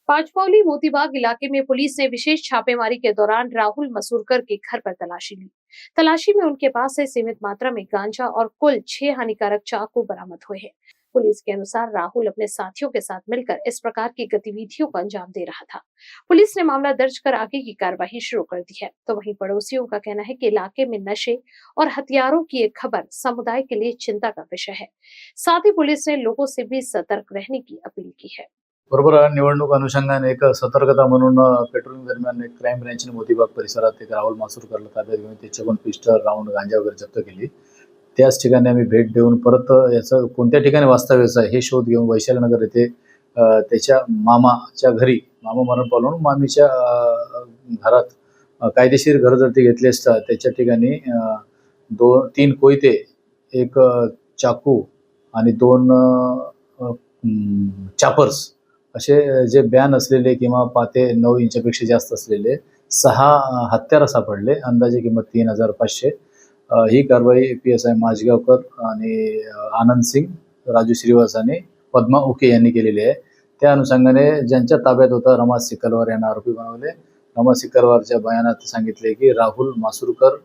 पांचपौली मोतीबाग इलाके में पुलिस ने विशेष छापेमारी के दौरान राहुल मसूरकर के घर पर तलाशी ली। तलाशी में उनके पास से सीमित मात्रा में गांजा और कुल 6 हानिकारक चाकू बरामद हुए हैं। पुलिस के अनुसार राहुल अपने साथियों के साथ मिलकर इस प्रकार की गतिविधियों को अंजाम दे रहा था। पुलिस ने मामला दर्ज कर आगे की कार्रवाई शुरू कर दी है। तो वहीं पड़ोसियों का कहना है कि इलाके में नशे और हथियारों की एक खबर समुदाय के लिए चिंता का विषय है। साथ ही पुलिस ने लोगों से भी सतर्क रहने की अपील की है। बरोबर निवडणूक अनुषंगाने एक सतर्कता म्हणून पेट्रोलिंग दरम्यान एक क्राईम ब्रँचने मोतीबाग परिसरात एक राहुल मासुरकरला ताब्यात घेऊन त्याच्याकडून पिस्टल, राऊंड, गांजा वगैरे जप्त केली। त्याच ठिकाणी आम्ही भेट देऊन परत याचं कोणत्या ठिकाणी वास्तव्याचं आहे हे शोध घेऊन वैशालीनगर येथे त्याच्या मामाच्या घरी, मामा मरण पावल्यावर मामीच्या घरात कायदेशीर घरजडती घेतली असता त्याच्या ठिकाणी 2-3 कोयते, एक चाकू आणि 2 चापर्स असे जे बॅन असलेले किंवा पाते 9 इंचापेक्षा जास्त असलेले 6 हत्यारं सापडले, अंदाजे किंमत 3,500। ही कारवाई PSI माझगावकर आणि आनंद सिंग, राजू श्रीवास आणि पद्मा उके यांनी केलेली आहे। त्या अनुषंगाने ज्यांच्या ताब्यात होता रमाज सिकलवार यांना आरोपी बनवले। रमाज सिकलवारच्या बयानात सांगितले की राहुल मासुरकर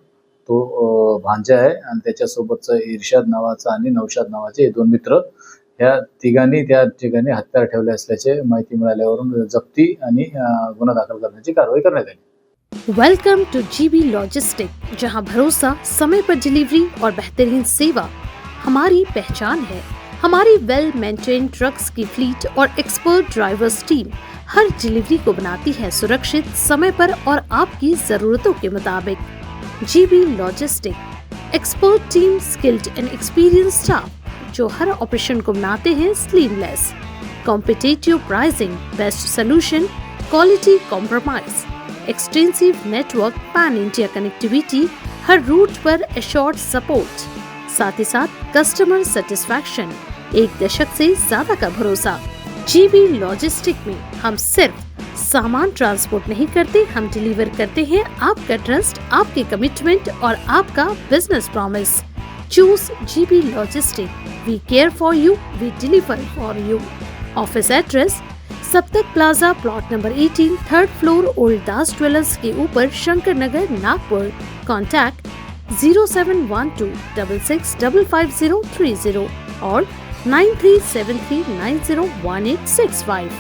तो भांजा आहे आणि त्याच्यासोबतचा इर्शाद नावाचा आणि नौशाद नावाचे हे 2 मित्र, या तिघांनी त्या ठिकाणी हत्यार ठेवले असल्याचे माहिती मिळाल्यावरून जप्ती आणि गुन्हा दाखल करण्याची कारवाई करण्यात आली। वेलकम टू GB लॉजिस्टिक, जहां भरोसा, समय पर डिलीवरी और बेहतरीन सेवा हमारी पहचान है। हमारी वेल मेंटेन ट्रक्स की फ्लीट और एक्सपर्ट ड्राइवर्स टीम हर डिलीवरी को बनाती है सुरक्षित, समय पर और आपकी जरूरतों के मुताबिक। GB logistic, expert team, skilled and experience staff जो हर ऑपरेशन को बनाते हैं seamless. Competitive pricing, best solution, quality compromise, extensive network, pan India connectivity, हर रूट पर एश्योर्ड सपोर्ट, साथ ही साथ कस्टमर सेटिस्फैक्शन, 1 दशक से ज्यादा का भरोसा। GB लॉजिस्टिक में हम सिर्फ सामान ट्रांसपोर्ट नहीं करते, हम डिलीवर करते हैं आपका ट्रस्ट, आपके कमिटमेंट और आपका business promise. Choose GB Logistic. We care for you. We deliver for you. Office address: Saptak plaza, plot number 18, 3rd floor, old Das jewellers के ऊपर, शंकर नगर, नागपुर। कॉन्टैक्ट 0712 66555030 और 9373901865।